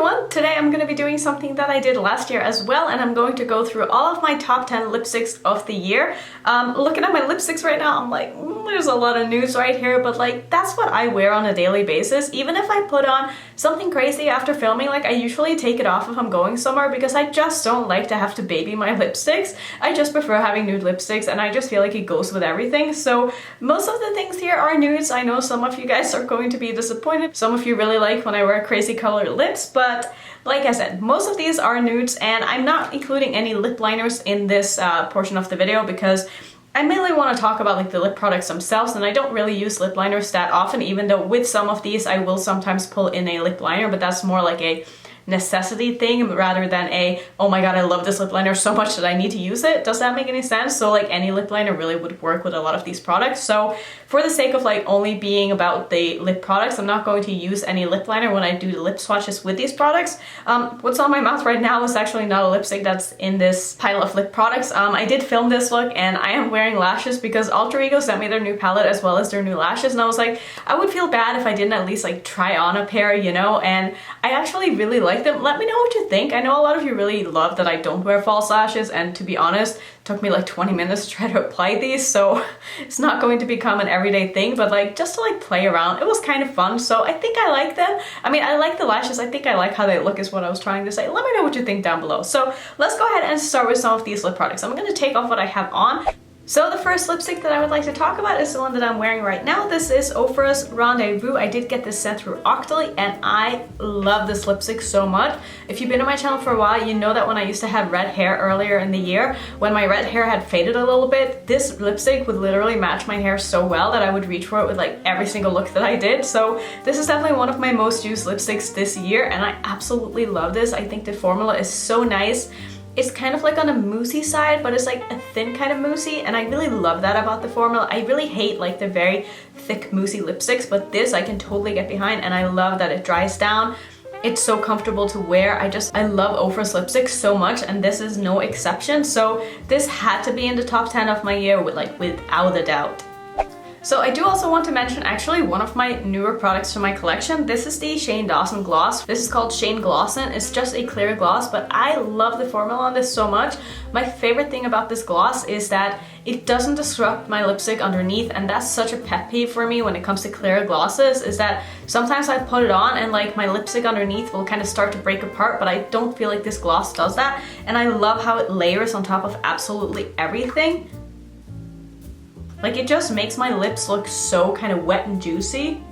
everyone! Today I'm going to be doing something that I did last year as well, and I'm going to go through all of my top 10 lipsticks of the year. Looking at my lipsticks right now, I'm like, there's a lot of nudes right here, but like, that's what I wear on a daily basis. Even if I put on something crazy after filming, like I usually take it off if I'm going somewhere because I just don't like to have to baby my lipsticks. I just prefer having nude lipsticks and I just feel like it goes with everything. So most of the things here are nudes. I know some of you guys are going to be disappointed. Some of you really like when I wear crazy colored lips, but like I said, most of these are nudes, and I'm not including any lip liners in this portion of the video because I mainly want to talk about like the lip products themselves, and I don't really use lip liners that often, even though with some of these I will sometimes pull in a lip liner, but that's more like a necessity thing rather than a, oh my god, I love this lip liner so much that I need to use it. Does that make any sense? So like any lip liner really would work with a lot of these products. So for the sake of like only being about the lip products, I'm not going to use any lip liner when I do the lip swatches with these products. What's on my mouth right now is actually not a lipstick that's in this pile of lip products. I did film this look and I am wearing lashes because Alter Ego sent me their new palette as well as their new lashes, and I was like, I would feel bad if I didn't at least like try on a pair, you know, and I actually really like them. Let me know what you think. I know a lot of you really love that I don't wear false lashes, and to be honest, it took me like 20 minutes to try to apply these, so it's not going to become an everyday thing, but like just to like play around, it was kind of fun, so I think I like them. I mean, I like the lashes. I think I like how they look is what I was trying to say. Let me know what you think down below. So let's go ahead and start with some of these lip products. I'm going to take off what I have on. So the first lipstick that I would like to talk about is the one that I'm wearing right now. This is Ofra's Rendezvous. I did get this sent through Octoly and I love this lipstick so much. If you've been on my channel for a while, you know that when I used to have red hair earlier in the year, when my red hair had faded a little bit, this lipstick would literally match my hair so well that I would reach for it with like every single look that I did. So this is definitely one of my most used lipsticks this year and I absolutely love this. I think the formula is so nice. It's kind of like on a moussey side, but it's like a thin kind of moussey, and I really love that about the formula. I really hate like the very thick moussey lipsticks, but this I can totally get behind, and I love that it dries down. It's so comfortable to wear. I love Ofra's lipsticks so much, and this is no exception. So this had to be in the top 10 of my year without a doubt. So I do also want to mention actually one of my newer products to my collection. This is the Shane Dawson gloss. This is called Shane Glossin. It's just a clear gloss, but I love the formula on this so much. My favorite thing about this gloss is that it doesn't disrupt my lipstick underneath, and that's such a pet peeve for me when it comes to clear glosses, is that sometimes I put it on and like my lipstick underneath will kind of start to break apart, but I don't feel like this gloss does that, and I love how it layers on top of absolutely everything. Like it just makes my lips look so kind of wet and juicy.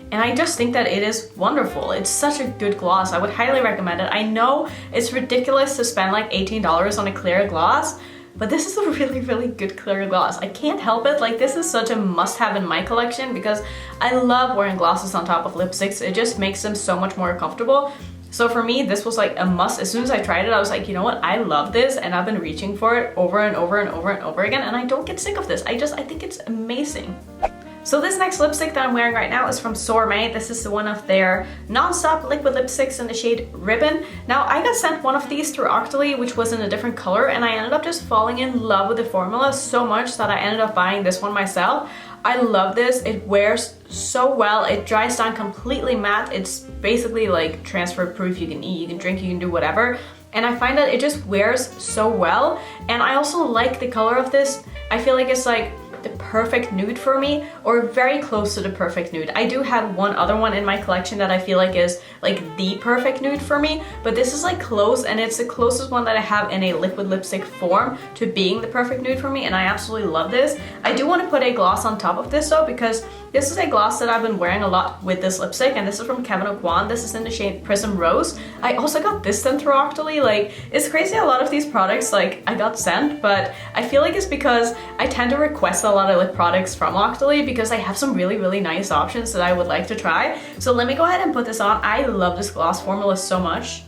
And I just think that it is wonderful. It's such a good gloss. I would highly recommend it. I know it's ridiculous to spend like $18 on a clear gloss, but this is a really, really good clear gloss. I can't help it. Like this is such a must-have in my collection because I love wearing glosses on top of lipsticks. It just makes them so much more comfortable. So for me, this was like a must. As soon as I tried it, I was like, you know what? I love this, and I've been reaching for it over and over and over and over again, and I don't get sick of this. I think it's amazing. So this next lipstick that I'm wearing right now is from Sorme. This is one of their nonstop liquid lipsticks in the shade Ribbon. Now I got sent one of these through Octoly, which was in a different color, and I ended up just falling in love with the formula so much that I ended up buying this one myself. I love this. It wears so well. It dries down completely matte. It's basically like transfer proof. You can eat, you can drink, you can do whatever. And I find that it just wears so well. And I also like the color of this. I feel like it's like the perfect nude for me, or very close to the perfect nude. I do have one other one in my collection that I feel like is like the perfect nude for me, but this is like close, and it's the closest one that I have in a liquid lipstick form to being the perfect nude for me, and I absolutely love this. I do want to put a gloss on top of this though, because this is a gloss that I've been wearing a lot with this lipstick, and this is from Kevyn Aucoin. This is in the shade Prism Rose. I also got this sent through Octoly. Like, it's crazy a lot of these products like I got sent, but I feel like it's because I tend to request a lot of lip products from Octoly because I have some really, really nice options that I would like to try. So let me go ahead and put this on. I love this gloss formula so much.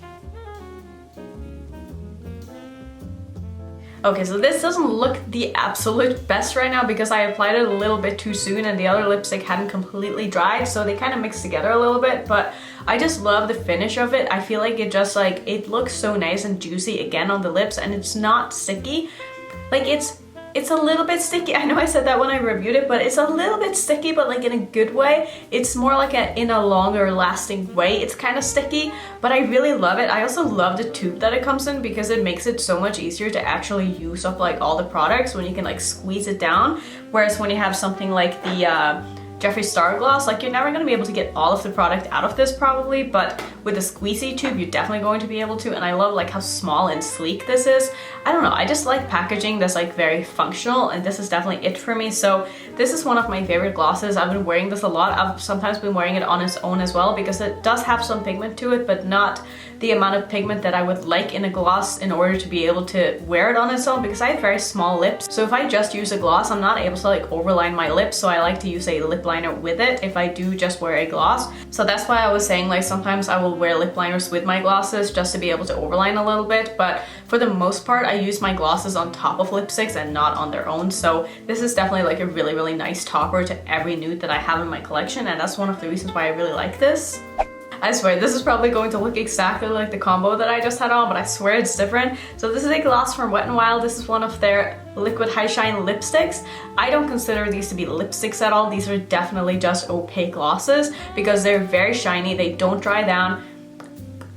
Okay, so this doesn't look the absolute best right now because I applied it a little bit too soon and the other lipstick hadn't completely dried, so they kind of mixed together a little bit, but I just love the finish of it. I feel like it just like, it looks so nice and juicy again on the lips, and it's not sticky. Like it's It's a little bit sticky. I know I said that when I reviewed it, but it's a little bit sticky, but like in a good way. It's more like in a longer lasting way. It's kind of sticky, but I really love it. I also love the tube that it comes in because it makes it so much easier to actually use up like all the products when you can like squeeze it down. Whereas when you have something like the Jeffree Star gloss, like you're never going to be able to get all of the product out of this probably, but with a squeezy tube you're definitely going to be able to. And I love like how small and sleek this is. I don't know, I just like packaging that's like very functional, and this is definitely it for me. So this is one of my favorite glosses. I've been wearing this a lot. I've sometimes been wearing it on its own as well because it does have some pigment to it, but not the amount of pigment that I would like in a gloss in order to be able to wear it on its own, because I have very small lips. So if I just use a gloss, I'm not able to like overline my lips, so I like to use a lip liner with it if I do just wear a gloss. So that's why I was saying like sometimes I will wear lip liners with my glosses just to be able to overline a little bit, but for the most part I use my glosses on top of lipsticks and not on their own. So this is definitely like a really nice topper to every nude that I have in my collection, and that's one of the reasons why I really like this. I swear this is probably going to look exactly like the combo that I just had on, but I swear it's different. So this is a gloss from Wet n Wild. This is one of their liquid high shine lipsticks. I don't consider these to be lipsticks at all. These are definitely just opaque glosses because they're very shiny. They don't dry down.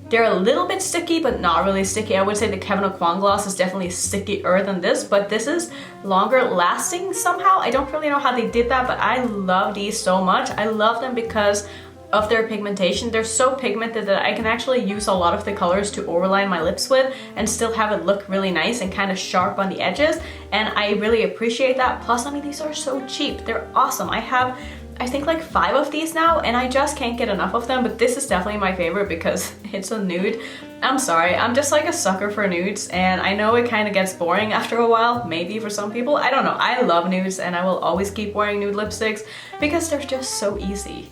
They're a little bit sticky, but not really sticky. I would say the Kevyn Aucoin gloss is definitely stickier than this, but this is longer lasting somehow. I don't really know how they did that, but I love these so much. I love them because of their pigmentation. They're so pigmented that I can actually use a lot of the colors to overline my lips with and still have it look really nice and kind of sharp on the edges, and I really appreciate that. Plus, I mean, these are so cheap. They're awesome. I have, I think, like 5 of these now, and I just can't get enough of them, but this is definitely my favorite because it's a nude. I'm sorry, I'm just like a sucker for nudes, and I know it kind of gets boring after a while, maybe for some people. I don't know. I love nudes, and I will always keep wearing nude lipsticks because they're just so easy.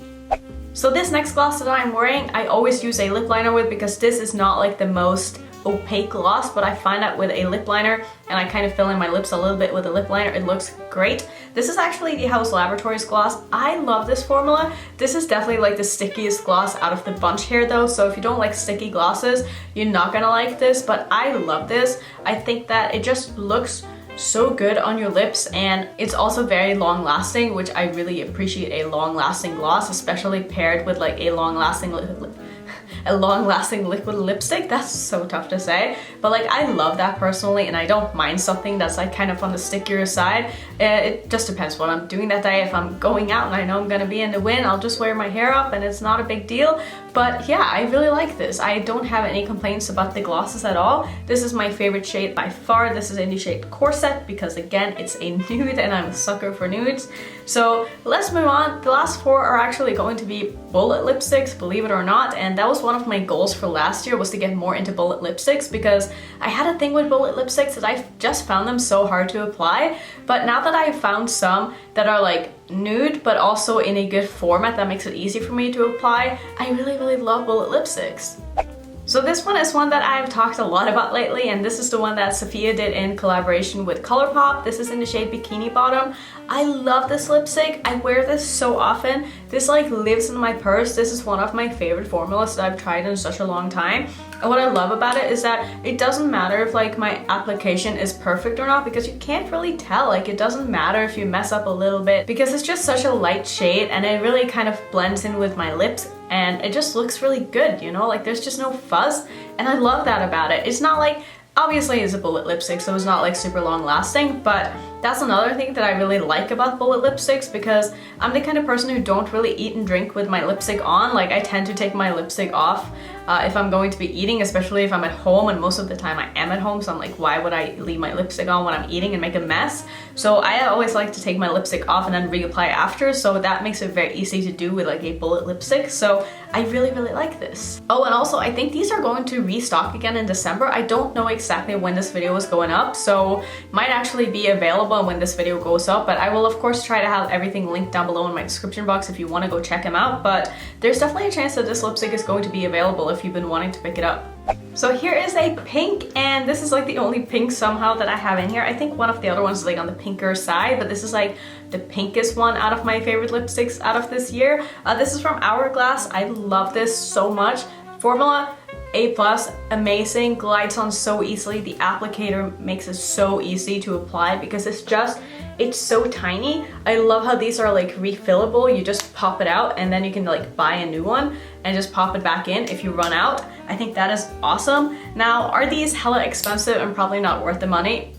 So this next gloss that I'm wearing, I always use a lip liner with because this is not like the most opaque gloss, but I find that with a lip liner, and I kind of fill in my lips a little bit with a lip liner, it looks great. This is actually the House Laboratories gloss. I love this formula. This is definitely like the stickiest gloss out of the bunch here though, so if you don't like sticky glosses, you're not gonna like this, but I love this. I think that it just looks so good on your lips, and it's also very long lasting, which I really appreciate a long lasting gloss, especially paired with like a long lasting liquid lipstick. That's so tough to say, but like I love that personally, and I don't mind something that's like kind of on the stickier side. It just depends what I'm doing that day. If I'm going out and I know I'm gonna be in the wind, I'll just wear my hair up and it's not a big deal. But yeah, I really like this. I don't have any complaints about the glosses at all. This is my favorite shade by far. This is in the shade Corset because again, it's a nude and I'm a sucker for nudes. So let's move on. The last 4 are actually going to be bullet lipsticks, believe it or not, and that was one of my goals for last year, was to get more into bullet lipsticks because I had a thing with bullet lipsticks that I just found them so hard to apply. But now that I've found some that are like nude but also in a good format that makes it easy for me to apply, I really love bullet lipsticks. So this one is one that I've talked a lot about lately, and this is the one that Safiya did in collaboration with Colourpop. This is in the shade Bikini Bottom. I love this lipstick. I wear this so often. This like lives in my purse. This is one of my favorite formulas that I've tried in such a long time. And what I love about it is that it doesn't matter if like my application is perfect or not, because you can't really tell. Like it doesn't matter if you mess up a little bit because it's just such a light shade and it really kind of blends in with my lips and it just looks really good, you know? Like there's just no fuzz, and I love that about it. It's not like, obviously it's a bullet lipstick, so it's not like super long lasting, but that's another thing that I really like about bullet lipsticks, because I'm the kind of person who don't really eat and drink with my lipstick on. Like I tend to take my lipstick off if I'm going to be eating, especially if I'm at home, and most of the time I am at home, so I'm like, why would I leave my lipstick on when I'm eating and make a mess? So I always like to take my lipstick off and then reapply after, so that makes it very easy to do with like a bullet lipstick. So I really like this. Oh, and also I think these are going to restock again in December. I don't know exactly when this video is going up, so might actually be available when this video goes up, but I will of course try to have everything linked down below in my description box if you want to go check them out. But there's definitely a chance that this lipstick is going to be available if you've been wanting to pick it up. So here is a pink, and this is like the only pink somehow that I have in here. I think one of the other ones is like on the pinker side, but this is like the pinkest one out of my favorite lipsticks out of this year. This is from Hourglass. I love this so much. Formula, A+, amazing, glides on so easily. The applicator makes it so easy to apply because it's so tiny. I love how these are like refillable. You just pop it out and then you can like buy a new one and just pop it back in if you run out. I think that is awesome. Now, are these hella expensive and probably not worth the money?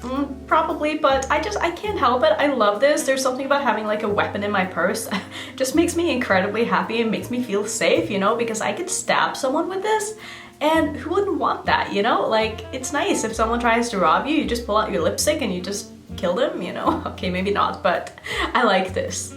Probably, but I can't help it. I love this. There's something about having like a weapon in my purse. Just makes me incredibly happy and makes me feel safe, you know, because I could stab someone with this. And who wouldn't want that, you know? Like, it's nice if someone tries to rob you, you just pull out your lipstick and you just kill them, you know? Okay, maybe not, but I like this.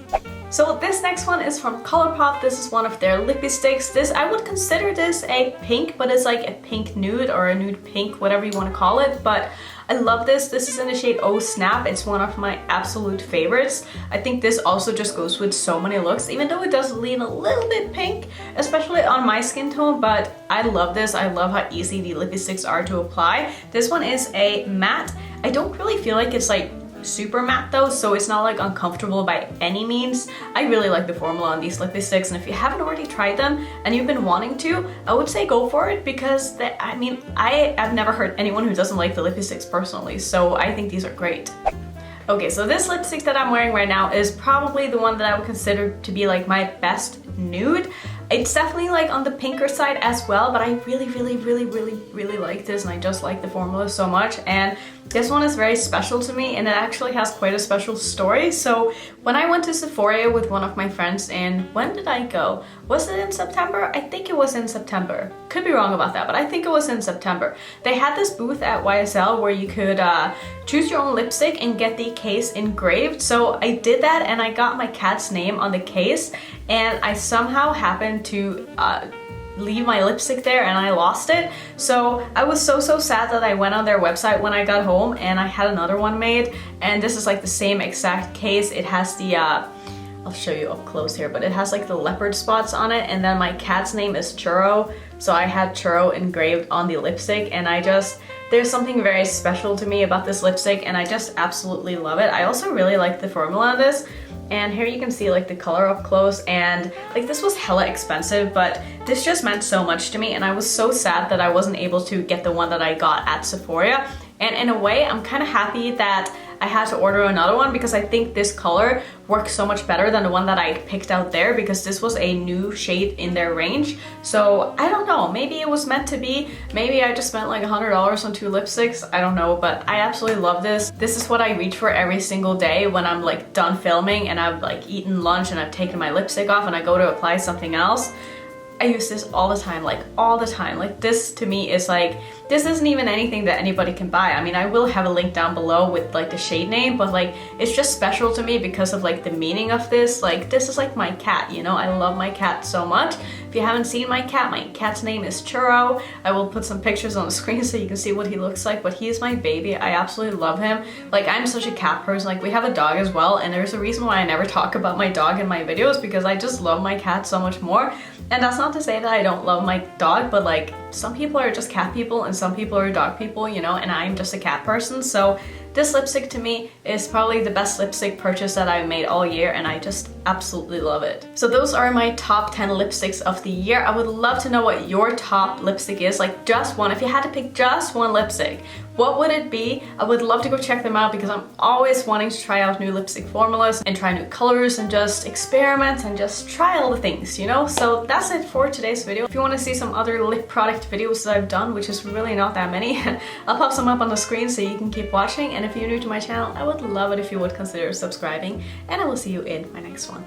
So this next one is from Colourpop. This is one of their lippy sticks. I would consider this a pink, but it's like a pink nude or a nude pink, whatever you want to call it. But I love this. This is in the shade Oh Snap. It's one of my absolute favorites. I think this also just goes with so many looks, even though it does lean a little bit pink, especially on my skin tone, but I love this. I love how easy the lippy sticks are to apply. This one is a matte. I don't really feel like it's like super matte though, so it's not like uncomfortable by any means. I really like the formula on these lippy sticks, and if you haven't already tried them and you've been wanting to, I would say go for it because I've never heard anyone who doesn't like the lippy sticks personally, so I think these are great. Okay, so this lipstick that I'm wearing right now is probably the one that I would consider to be like my best nude. It's definitely like on the pinker side as well, but I really like this, and I just like the formula so much. And this one is very special to me, and it actually has quite a special story. So when I went to Sephora with one of my friends, and when did I go? Was it in September? I think it was in September. Could be wrong about that, but I think it was in September. They had this booth at YSL where you could choose your own lipstick and get the case engraved. So I did that, and I got my cat's name on the case, and I somehow happened to leave my lipstick there and I lost it. So I was so sad that I went on their website when I got home, and I had another one made, and this is like the same exact case. It has the I'll show you up close here, but it has like the leopard spots on it, and then my cat's name is Churro, so I had Churro engraved on the lipstick, and there's something very special to me about this lipstick, and I just absolutely love it. I also really like the formula of this. And here you can see like the color up close, and like this was hella expensive, but this just meant so much to me, and I was so sad that I wasn't able to get the one that I got at Sephora. And in a way, I'm kind of happy that I had to order another one, because I think this color works so much better than the one that I picked out there, because this was a new shade in their range. So I don't know, maybe it was meant to be. Maybe I just spent like $100 on 2 lipsticks. I don't know, but I absolutely love this. This is what I reach for every single day when I'm like done filming and I've like eaten lunch and I've taken my lipstick off and I go to apply something else. I use this all the time, like all the time. Like this to me is like, this isn't even anything that anybody can buy. I mean, I will have a link down below with like the shade name, but like it's just special to me because of like the meaning of this. Like this is like my cat, you know? I love my cat so much. If you haven't seen my cat's name is Churro. I will put some pictures on the screen so you can see what he looks like, but he is my baby. I absolutely love him. Like I'm such a cat person. Like we have a dog as well, and there's a reason why I never talk about my dog in my videos, because I just love my cat so much more. And that's not to say that I don't love my dog, but like some people are just cat people and some people are dog people, you know, and I'm just a cat person. So this lipstick to me is probably the best lipstick purchase that I've made all year, and I just absolutely love it. So those are my top 10 lipsticks of the year. I would love to know what your top lipstick is, like just one. If you had to pick just one lipstick, what would it be? I would love to go check them out, because I'm always wanting to try out new lipstick formulas and try new colors and just experiment and just try all the things, you know? So that's it for today's video. If you want to see some other lip product videos that I've done, which is really not that many, I'll pop some up on the screen so you can keep watching. And if you're new to my channel, I would love it if you would consider subscribing, and I will see you in my next one.